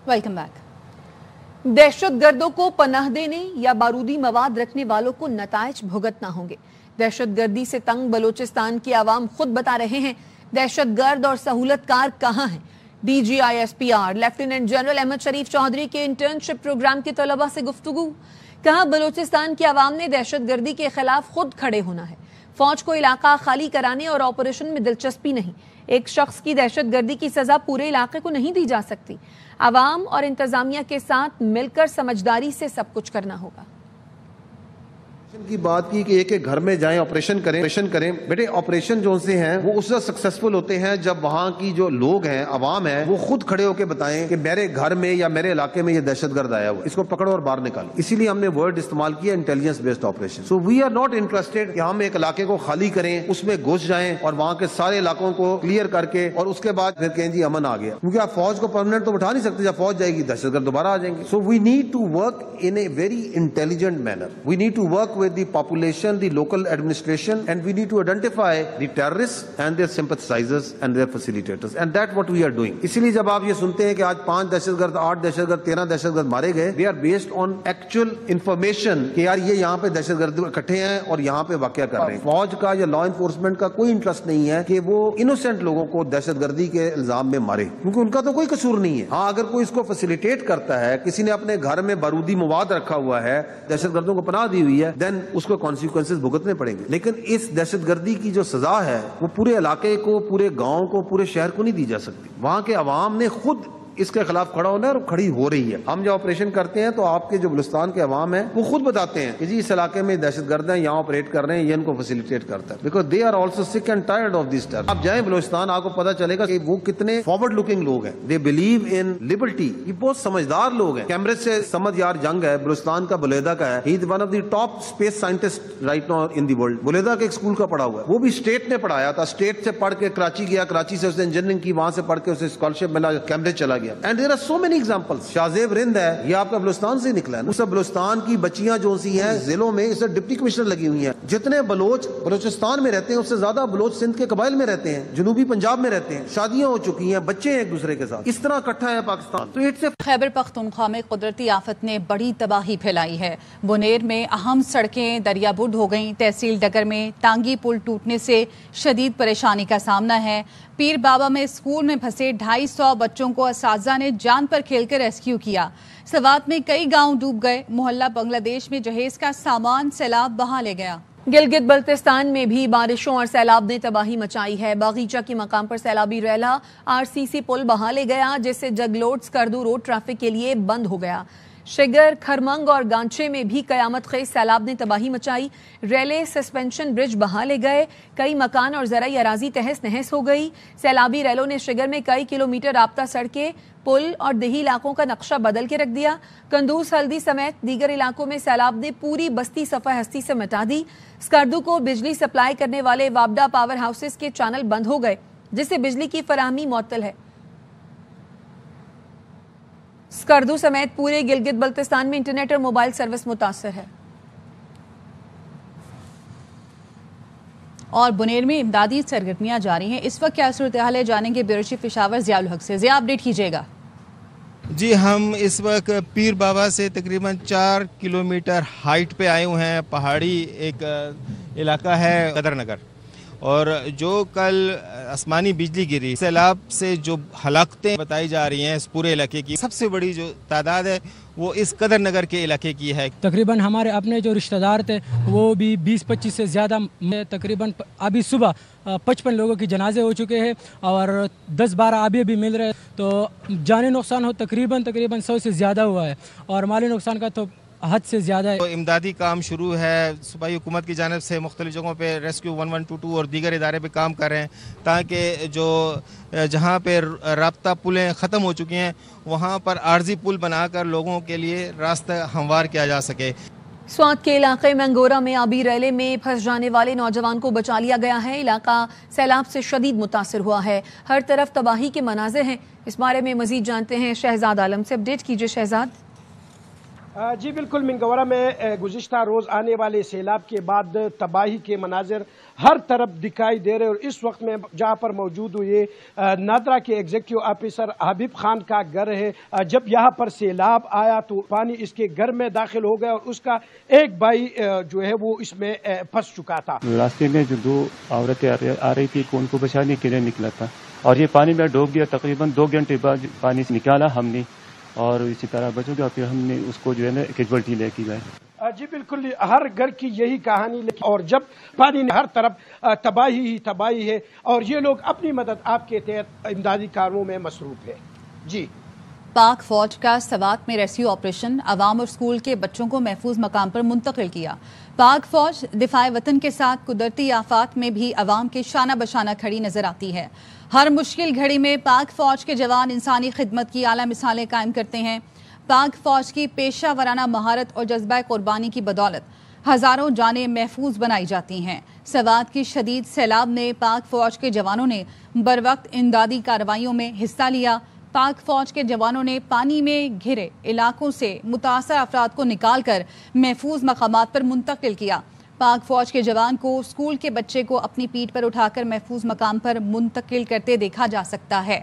Welcome back. दहशत गर्दों को पनाह देने या बारूदी मवाद रखने वालों को नताइज भुगतना होंगे। दहशत गर्दी से तंग बलोचिस्तान की आवाम खुद बता रहे हैं दहशत गर्द और सहूलतकार कहाँ हैं। DGISPR लेफ्टिनेंट जनरल अहमद शरीफ चौधरी के इंटर्नशिप प्रोग्राम के तलबा से गुफ्तगू। कहा बलोचिस्तान की आवाम ने दहशत गर्दी के खिलाफ खुद खड़े होना है। फौज को इलाका खाली कराने और ऑपरेशन में दिलचस्पी नहीं। एक शख्स की दहशत गर्दी की सजा पूरे इलाके को नहीं दी जा सकती। आवाम और इंतजामिया के साथ मिलकर समझदारी से सब कुछ करना होगा। की बात की कि एक एक घर में जाएं, ऑपरेशन करें। बेटे ऑपरेशन जो से हैं वो उससे सक्सेसफुल होते हैं जब वहां की जो लोग हैं, आवाम है, वो खुद खड़े होकर बताएं कि मेरे घर में या मेरे इलाके में ये दहशतगर्द आया हुआ, इसको पकड़ो और बाहर निकालो। इसीलिए हमने वर्ड इस्तेमाल किया intelligence based operation. So we are not interested कि हम एक इलाके को खाली करें, उसमें घुस जाएं और वहां के सारे इलाकों को क्लियर करके और उसके बाद फिर कहें जी अमन आ गया, क्योंकि आप फौज को परमानेंट तो बैठा नहीं सकते। जब फौज जाएगी दहशतगर्द दोबारा आ जाएंगे। So we need to work in a very intelligent manner. We need to work with the population, the local administration, and we need to identify the terrorists and their sympathizers and their facilitators, and that's what we are doing. इसीलिए जब आप ये सुनते हैं कि आज 5 दहशतगर्द, 8 दहशतगर्द, 13 दहशतगर्द मारे गए, they are based on actual information कि यार ये यहाँ पे दहशतगर्द इकट्ठे हैं और यहाँ पे वाकया कर रहे हैं। फौज का या लॉ इन्फोर्समेंट का कोई इंटरेस्ट नहीं है कि वो इनोसेंट लोगों को दहशतगर्दी के इल्जाम में मारे, क्योंकि उनका तो कोई कसूर नहीं है। हाँ, अगर कोई इसको फैसिलिटेट करता है, किसी ने अपने घर में बारूदी मवाद रखा हुआ है, दहशतगर्दों को पनाह दी हुई है, देन उसको कॉन्सिक्वेंसेस भुगतने पड़ेंगे। लेकिन इस दहशतगर्दी की जो सजा है वो पूरे इलाके को, पूरे गांव को, पूरे शहर को नहीं दी जा सकती। वहां के अवाम ने खुद इसके खिलाफ खड़ा होना है और खड़ी हो रही है। हम जो ऑपरेशन करते हैं तो आपके जो बलूचिस्तान के अवाम है वो खुद बताते हैं कि जी इस इलाके में दहशतगर्द हैं, यहाँ ऑपरेट कर रहे हैं, ये इनको फैसिलिटेट करता है, because they are also sick and tired of this terror. आप जाएं बलूचिस्तान, आपको पता चलेगा कि वो कितने फॉरवर्ड लुकिंग लोग हैं। They believe in liberty. ये बहुत समझदार लोग हैं। कैमरे से समझ यार जंग है, बलूचिस्तान का बुलेदा का है। He is one of the top space scientist right now in the world. Buleda के एक स्कूल का पढ़ा हुआ है, वो भी स्टेट ने पढ़ाया था। स्टेट से पढ़ के कराची गया, कराची से उसने इंजीनियरिंग की, वहां से पढ़ के उसे स्कॉलरशिप मिला, कैम्ब्रिज चला गया। And there are so many examples. Shahzeb Rind है, ये आपका बलूचिस्तान से निकला है। उस बलूचिस्तान की बच्चियां जो सी हैं जिलों में, इसे डिप्टी कमिश्नर लगी हुई हैं। जितने बलोच बलूचिस्तान में रहते हैं उससे ज्यादा बलोच सिंध के कबाइल में रहते हैं, जनूबी पंजाब में रहते हैं। शादियां हो चुकी हैं, बच्चे हैं एक दूसरे के साथ। इस तरह इकट्ठा है पाकिस्तान। तो इट्स खैबर पख्तूनख्वा में कुदरती आफत ने बड़ी तबाही फैलाई है। बुनेर में अहम सड़कें दरियाबुर्द हो गईं। तहसील डगर में टांगी पुल टूटने से शदीद परेशानी का सामना है। पीर बाबा में स्कूल में फंसे 250 बच्चों को असातिज़ा ने जान पर खेलकर रेस्क्यू किया। सवात में कई गांव डूब गए। मोहल्ला बांग्लादेश में जहेज का सामान सैलाब बहा ले गया। गिलगित बल्तिस्तान में भी बारिशों और सैलाब ने तबाही मचाई है। बागीचा के मकाम पर सैलाबी रैला RCC पुल बहा ले गया, जिससे जगलोट स्कर्दू रोड ट्रैफिक के लिए बंद हो गया। शिगर, खरमंग और गांचे में भी कयामत खेज सैलाब ने तबाही मचाई। रेले सस्पेंशन ब्रिज बहा ले गए। कई मकान और ज़राई अराजी तहस नहस हो गई। सैलाबी रेलों ने शिगर में कई किलोमीटर राब्ता सड़कें, पुल और देही इलाकों का नक्शा बदल के रख दिया। कंदूस, हल्दी समेत दीगर इलाकों में सैलाब ने पूरी बस्ती सफ़ा हस्ती से मिटा दी। स्कर्दू को बिजली सप्लाई करने वाले वाबडा पावर हाउसेस के चैनल बंद हो गए, जिससे बिजली की फराहमी मुअत्तल है। स्कर्दू समेत पूरे गिलगित बल्तिस्तान में इंटरनेट और मोबाइल सर्विस मुतासर है। और बुनेर में इमदादी सरगर्मियां जारी हैं। इस वक्त क्या सूरत हाल है, जानेंगे ब्यूरो चीफ पेशावर ज़ियाउल हक से। ज़िया, अपडेट कीजिएगा। जी, हम इस वक्त पीर बाबा से तकरीबन 4 किलोमीटर हाइट पे आए हुए हैं। पहाड़ी एक इलाका है कदर नगर, और जो कल आसमानी बिजली गिरी, सैलाब से जो हलाकतें बताई जा रही हैं इस पूरे इलाके की, सबसे बड़ी जो तादाद है वो इस कदर नगर के इलाके की है। तकरीबन हमारे अपने जो रिश्तेदार थे वो भी 20-25 से ज़्यादा, तकरीबन अभी सुबह 55 लोगों की जनाजे हो चुके हैं और 10-12 अभी भी मिल रहे हैं। तो जानी नुकसान हो तकरीबन 100 से ज़्यादा हुआ है और माली नुकसान का तो हद से ज़्यादा है। तो इमदादी काम शुरू है। सूबाई हुकूमत की जानिब से मुख्तलिफ जगहों पे रेस्क्यू 1122 और दीगर इदारे पे काम कर रहे हैं, ताकि जो जहाँ पे राब्ता पुलें ख़त्म हो चुकी हैं वहाँ पर आर्जी पुल बनाकर लोगों के लिए रास्ता हमवार किया जा सके। स्वात के इलाके मंगोरा में आबी रैले में फंस जाने वाले नौजवान को बचा लिया गया है। इलाका सैलाब से शदीद मुतासिर हुआ है। हर तरफ तबाही के मनाज़िर हैं। इस बारे में मजीद जानते हैं शहजाद आलम से। अपडेट कीजिए शहजाद। जी बिल्कुल, मिंगवरा में गुज़िश्ता रोज़ आने वाले सैलाब के बाद तबाही के मनाजिर हर तरफ दिखाई दे रहे और इस वक्त में जहाँ पर मौजूद हुए ये नादरा के एग्जीक्यूटिव ऑफिसर हबीब खान का घर है। जब यहाँ पर सैलाब आया तो पानी इसके घर में दाखिल हो गया और उसका एक भाई जो है वो इसमें फंस चुका था। रास्ते में जो दो औरतें आ रही थी उनको बचाने के लिए निकला था और ये पानी में डूब गया। तकरीबन 2 घंटे बाद पानी से निकाला हमने और इसी तरह बच गया। फिर हमने उसको जो है ना कैजुअल्टी लेके गए। जी बिल्कुल, हर घर की यही कहानी। और जब पानी ने हर तरफ तबाही ही तबाही है और ये लोग अपनी मदद आपके तहत इमदादी कार्यों में मसरूफ है। जी, पाक फौज का सवात में रेस्क्यू ऑपरेशन अवाम और स्कूल के बच्चों को महफूज मकाम पर मुंतकिल किया। पाक फौज दिफाए वतन के साथ कुदरती आफात में भी अवाम के शाना बशाना खड़ी नजर आती है। हर मुश्किल घड़ी में पाक फौज के जवान इंसानी खिदमत की आला मिसालें कायम करते हैं। पाक फौज की पेशा वराना महारत और जज्बा कुर्बानी की बदौलत हजारों जानें महफूज बनाई जाती हैं। सवात की शदीद सैलाब ने पाक फौज के जवानों ने बरवक्त इमदादी कार्रवाइयों में हिस्सा लिया। पाक फौज के जवानों ने पानी में घिरे इलाकों से मुतासर अफराद को निकाल कर महफूज मकामात पर मुंतकिल किया। पाक फौज के जवान को स्कूल के बच्चे को अपनी पीठ पर उठाकर महफूज मकाम पर मुंतकिल करते देखा जा सकता है।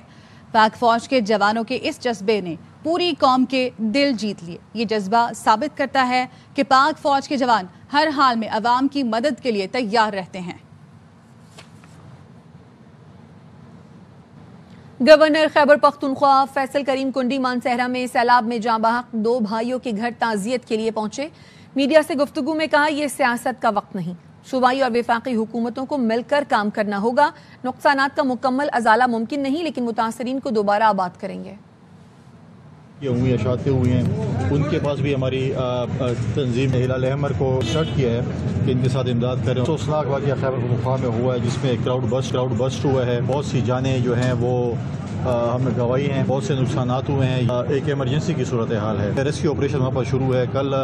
पाक फौज के जवानों के इस जज्बे ने पूरी कौम के दिल जीत लिए। ये जज्बा साबित करता है कि पाक फौज के जवान हर हाल में अवाम की मदद के लिए तैयार रहते हैं। गवर्नर खैबर पख्तूनख्वा फैसल करीम कुंडी मानसहरा में सैलाब में जाँ बहक 2 भाइयों के घर ताज़ियत के लिए पहुंचे। मीडिया से गुफ्तगू में कहा, यह सियासत का वक्त नहीं, सूबाई और वफाकी हुकूमतों को मिलकर काम करना होगा। नुकसानात का मुकम्मल अजाला मुमकिन नहीं, लेकिन मुतासरीन को दोबारा आबाद करेंगे। ये हुई अशाते हुए हैं, उनके पास भी हमारी तंजीम हिलाल अहमर को शर्ट किया है कि इनके साथ इमदाद करें। अफसोसनाक वाक़या खैबर पख्तूनख्वा में हुआ है जिसमें क्राउड बस्ट हुआ है। बहुत सी जानें जो हैं वो हमने गंवाई हैं, बहुत से नुकसानात हुए हैं। एक इमरजेंसी की सूरत हाल है। रेस्क्यू ऑपरेशन वहाँ पर शुरू है। कल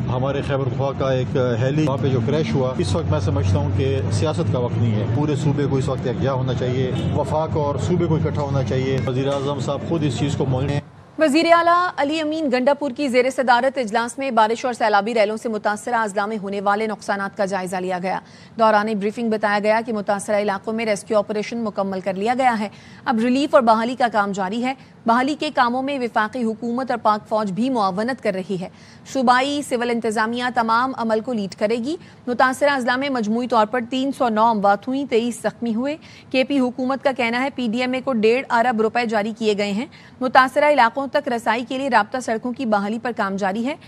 हमारे खैबर पख्तूनख्वा का एक हेली वहाँ पे जो क्रैश हुआ, इस वक्त मैं समझता हूँ कि सियासत का वक्त नहीं है। पूरे सूबे को इस वक्त यकजा होना चाहिए, वफाक और सूबे को इकट्ठा होना चाहिए। वज़ीर आज़म साहब खुद इस चीज़ को मोहन। वज़ीर आला अली अमीन गंडापुर की ज़ेर सदारत इजलास में बारिश और सैलाबी रैलों से मुतासरा अजला में होने वाले नुकसानात का जायजा लिया गया। दौरान ब्रीफिंग बताया गया कि मुतासरा इलाकों में रेस्क्यू ऑपरेशन मुकम्मल कर लिया गया है। अब रिलीफ और बहाली का काम जारी है। बहाली के कामों में वफाकी हुकूमत और पाक फौज भी मुआवनत कर रही है। सूबाई सिविल इंतजामिया तमाम अमल को लीड करेगी। मुतासरा अजला में मजमूई तौर पर 309 अमवात हुई, 23 जख्मी हुए। केपी हुकूमत का कहना है PDMA को 1.5 अरब रुपए जारी किए गए हैं। मुतासरा इलाकों तक रसाई के लिए राब्ता सड़कों की बहाली पर काम जारी है।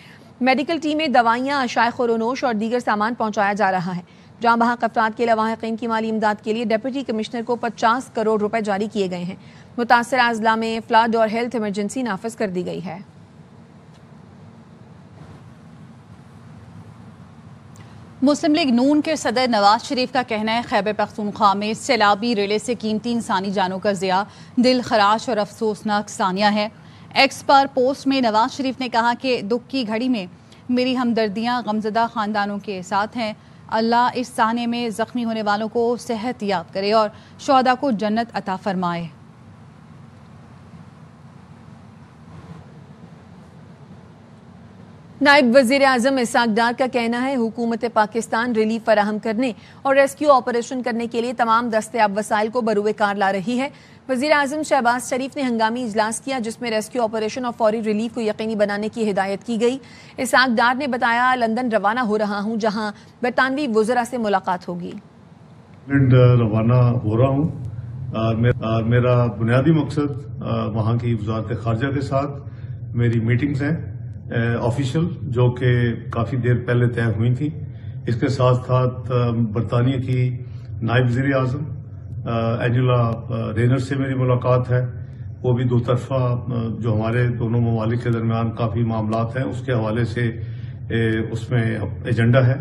मेडिकल टीमें दवाइयाँ, अशाय खुरोनोश और दीगर सामान पहुँचाया जा रहा है। जहाँ बहक अफराद के लवाहिकीन की माली इमदाद के लिए डिप्टी कमिश्नर को 50 करोड़ रुपए जारी किए गए हैं। मुतासरा अजला में फ्लड और हेल्थ इमरजेंसी नाफिज कर दी गई है। मुस्लिम लीग नून के सदर नवाज शरीफ का कहना है, खैबर पख्तूनख्वा में सैलाबी रेले से कीमती इंसानी जानों का ज़िया दिल खराश और अफसोसनाक सानिया है। एक्स पर पोस्ट में नवाज शरीफ ने कहा कि दुख की घड़ी में मेरी हमदर्दियाँ गमज़दा ख़ानदानों के साथ हैं। अल्लाह इस साने में ज़ख्मी होने वालों को सेहत याब करे और शोहदा को जन्नत अता फरमाए। नायब वज़ीर आज़म इसहाक डार का कहना है, हुकूमत पाकिस्तान रिलीफ फराहम करने और रेस्क्यू ऑपरेशन करने के लिए तमाम दस्तयाब वसाइल को बरूए कार ला रही है। वज़ीर आज़म शहबाज शरीफ ने हंगामी इजलास किया जिसमें रेस्क्यू ऑपरेशन और फौरी रिलीफ को यकीनी बनाने की हिदायत की गई। इसहाक डार ने बताया, लंदन रवाना हो रहा हूँ जहाँ बरतानवी वज़रा से मुलाकात होगी। रवाना हो रहा हूँ। मेरा बुनियादी मकसद वहाँ की वज़ारत ख़ारजा के साथ मेरी मीटिंग्स हैं ऑफिशियल, जो कि काफ़ी देर पहले तय हुई थी। इसके साथ साथ बरतानिया की नायब वज़ीर आज़म एंजेला रेनर से मेरी मुलाकात है। वो भी दो तरफा जो हमारे दोनों ममालिक के दरमियान काफ़ी मामलात हैं उसके हवाले से उसमें एजेंडा है।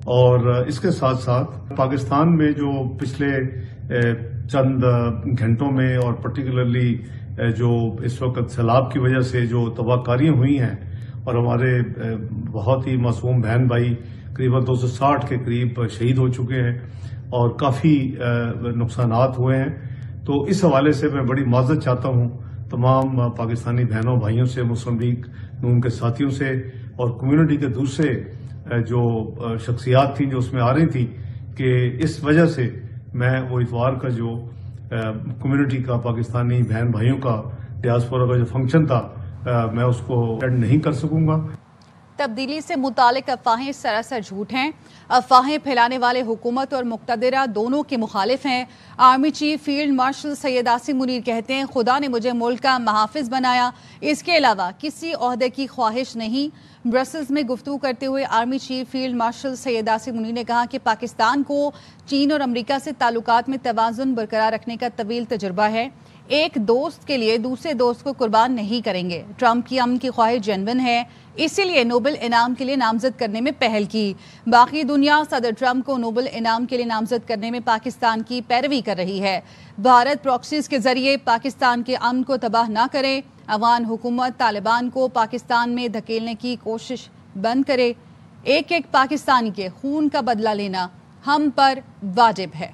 और इसके साथ साथ पाकिस्तान में जो पिछले चंद घंटों में और पर्टिकुलरली जो इस वक्त सैलाब की वजह से जो तबाहकारियां हुई हैं और हमारे बहुत ही मासूम बहन भाई करीबन 260 के करीब शहीद हो चुके हैं और काफ़ी नुकसानात हुए हैं, तो इस हवाले से मैं बड़ी माज़रत चाहता हूँ तमाम पाकिस्तानी बहनों भाइयों से, मुस्लिम लीग नून के साथियों से اور کمیونٹی کے دوسرے جو شخصیات تھیں جو اس میں آ رہی تھیں کہ اس وجہ سے میں وہ اتوار کا جو کمیونٹی کا پاکستانی بہن بھائیوں کا ڈیاسپورا کا جو فنکشن تھا میں اس کو اٹینڈ نہیں کر سکوں گا۔ تبدیلی سے متعلق افواہیں سراسر جھوٹ ہیں۔ افواہیں پھیلانے والے حکومت اور مقتدرہ دونوں کے مخالف ہیں۔ Army chief field marshal Syed Asim Munir کہتے ہیں خدا نے مجھے ملک کا محافظ بنایا، اس کے علاوہ کسی عہدے کی خواہش نہیں۔ برسلز میں گفتگو کرتے ہوئے army chief field marshal Syed Asim Munir نے کہا کہ پاکستان کو چین اور امریکہ سے تعلقات میں توازن برقرار رکھنے کا طویل تجربہ ہے۔ ایک دوست کے لیے دوسرے دوست کو قربان نہیں کریں گے۔ ٹرمپ کی امن کی خواہش جینون ہے، اسی لیے نوبل انعام کے لیے نامزد کرنے میں پہل کی۔ باقی دنیا صدر ٹرمپ کو نوبل انعام کے لیے نامزد کرنے میں پاکستان کی پیروی کر رہی ہے۔ بھارت پراکسیز کے ذریعے پاکستان کے امن کو تباہ نہ کرے۔ افغان حکومت طالبان کو پاکستان میں دھکیلنے کی کوشش بند کرے۔ ایک ایک پاکستانی کے خون کا بدلہ لینا ہم پر واجب ہے۔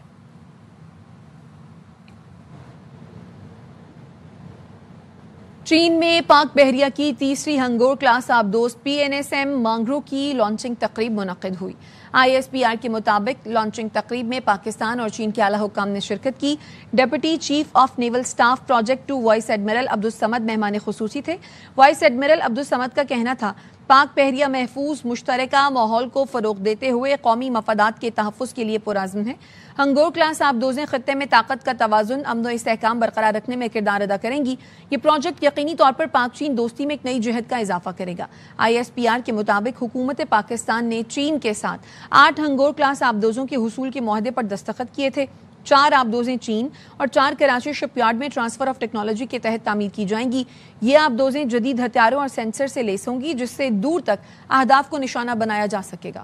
چین میں پاک بحریہ کی تیسری ہنگور کلاس آبدوز PNSM مانگرو کی لانچنگ تقریب منعقد ہوئی۔ ISPR کے مطابق لانچنگ تقریب میں پاکستان اور چین کے اعلیٰ حکام نے شرکت کی۔ Deputy chief of naval staff project 2 vice admiral Abdussamad مہمان خصوصی تھے۔ وائس ایڈمرل عبدالصمد کا کہنا تھا پاک بحریہ محفوظ مشترکہ ماحول کو فروغ دیتے ہوئے قومی مفادات کے تحفظ کے لیے پرعزم ہے۔ ہنگور کلاس آبدوزیں خطے میں طاقت کا توازن، امن و استحکام برقرار رکھنے میں کردار ادا کریں گی۔ یہ پروجیکٹ یقینی طور پر پاک چین دوستی میں ایک نئی جہت کا اضافہ کرے گا۔ ISPR کے مطابق حکومت پاکستان نے چین کے ساتھ 8 ہنگور کلاس آبدوزوں کے حصول کے معاہدے پر دستخط کیے تھے۔ 4 آبدوزیں چین اور 4 کراچی شپ یارڈ میں ٹرانسفر آف ٹیکنالوجی کے تحت تعمیر کی جائیں گی۔ یہ آبدوزیں جدید ہتھیاروں اور سینسر سے لیس ہوں گی جس سے دور تک اہداف کو نشانہ بنایا جا سکے گا۔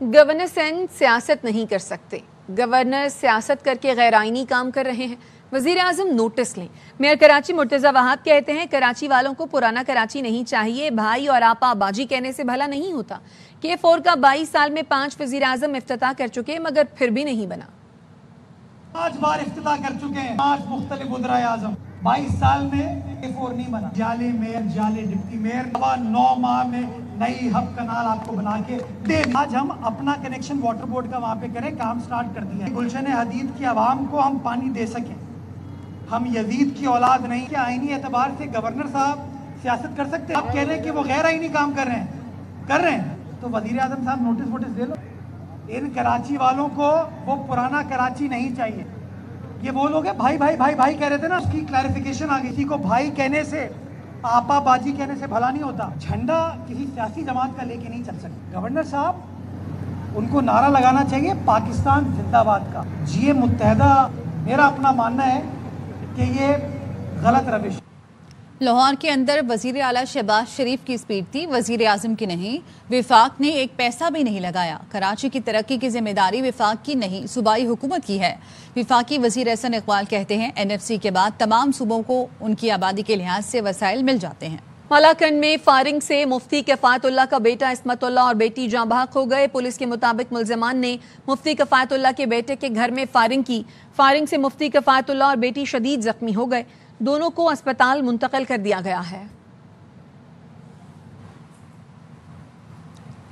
گورنر سندھ سیاست نہیں کر سکتے۔ گورنر سیاست کر کے غیر آئینی کام کر رہے ہیں۔ وزیر اعظم نوٹس لیں۔ میئر کراچی مرتضی وہاب کہتے ہیں کراچی والوں کو پرانا کراچی نہیں چاہیے، بھائی اور آپا باجی کہنے سے بھلا نہیں ہوتا۔ K4 کا 22 سال میں 5 وزیر اعظم افتتاح کر چکے مگر پھر بھی نہیں بنا۔ 5 بار افتتاح کر چکے ہیں، 5 مختلف وزرائے اعظم، 22 سال میں K4 نہیں بنا۔ جالے میئر، جالے ڈپٹی میئر، 9 ماہ میں نئی ہب کنال آپ کو بنا کے دے دی۔ آج ہم اپنا کنیکشن واٹر بورڈ کا وہاں پہ کریں، کام سٹارٹ کر دیا ہے۔ گلشن حدید کی عوام کو ہم پانی دے سکیں۔ ہم یزید کی اولاد نہیں کہ آئینی اعتبار سے گورنر صاحب سیاست کر سکتے ہیں۔ آپ کہہ رہے ہیں کہ وہ غیر آئینی کام کر رہے ہیں تو وزیر اعظم صاحب نوٹس دے لو۔ ان کراچی والوں کو وہ پرانا کراچی نہیں چاہیے۔ یہ وہ لوگ ہیں بھائی بھائی بھائی بھائی کہہ رہے تھے نا، اس کی کلیریفیکیشن آ گئی۔ کسی کو بھائی کہنے سے، آپا باجی کہنے سے بھلا نہیں ہوتا۔ جھنڈا کسی سیاسی جماعت کا لے کے نہیں چل سکتے۔ گورنر صاحب ان کو نعرہ لگانا چاہیے پاکستان زندہ باد کا، جیے متحدہ۔ میرا اپنا ماننا ہے کہ یہ غلط روش۔ لاہور کے اندر وزیر اعلیٰ شہباز شریف کی اسپیچ تھی، وزیر اعظم کی نہیں۔ وفاق نے ایک پیسہ بھی نہیں لگایا۔ کراچی کی ترقی کی ذمہ داری وفاق کی نہیں، صوبائی حکومت کی ہے۔ وفاقی وزیر احسن اقبال کہتے ہیں NFC کے بعد تمام صوبوں کو ان کی آبادی کے لحاظ سے وسائل مل جاتے ہیں۔ مالاکنڈ میں فائرنگ سے مفتی کفایت اللہ کا بیٹا عصمت اللہ اور بیٹی جاں بحق ہو گئے۔ پولیس کے مطابق ملزمان نے مفتی کفایت اللہ کے بیٹے کے گھر میں فائرنگ کی۔ فائرنگ سے مفتی کفایت اللہ اور بیٹی شدید زخمی ہو گئے۔ دونوں کو اسپتال منتقل کر دیا گیا ہے۔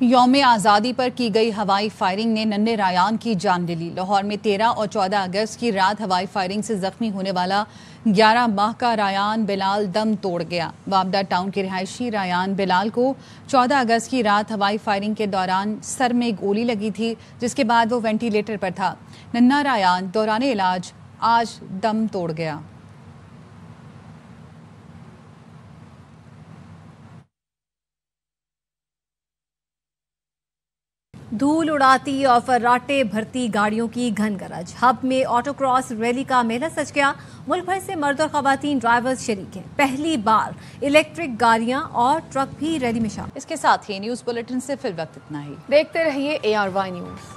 یوم آزادی پر کی گئی ہوائی فائرنگ نے ننھے رایان کی جان لے لی۔ لاہور میں 13 اور 14 اگست کی رات ہوائی فائرنگ سے زخمی ہونے والا 11 ماہ کا رایان بلال دم توڑ گیا۔ وابدہ ٹاؤن کے رہائشی رایان بلال کو 14 اگست کی رات ہوائی فائرنگ کے دوران سر میں گولی لگی تھی، جس کے بعد وہ وینٹیلیٹر پر تھا۔ ننھا رایان دوران علاج آج دم توڑ گیا۔ دھول اڑاتی اور فراٹے بھرتی گاڑیوں کی گھن گرج۔ ہب میں آٹو کراس ریلی کا میلہ سج گیا۔ ملک بھر سے مرد اور خواتین ڈرائیورز شریک ہیں۔ پہلی بار الیکٹرک گاڑیاں اور ٹرک بھی ریلی میں شامل۔ اس کے ساتھ ہی نیوز بلیٹن سے فی الوقت اتنا ہی۔ دیکھتے رہیے ARY نیوز۔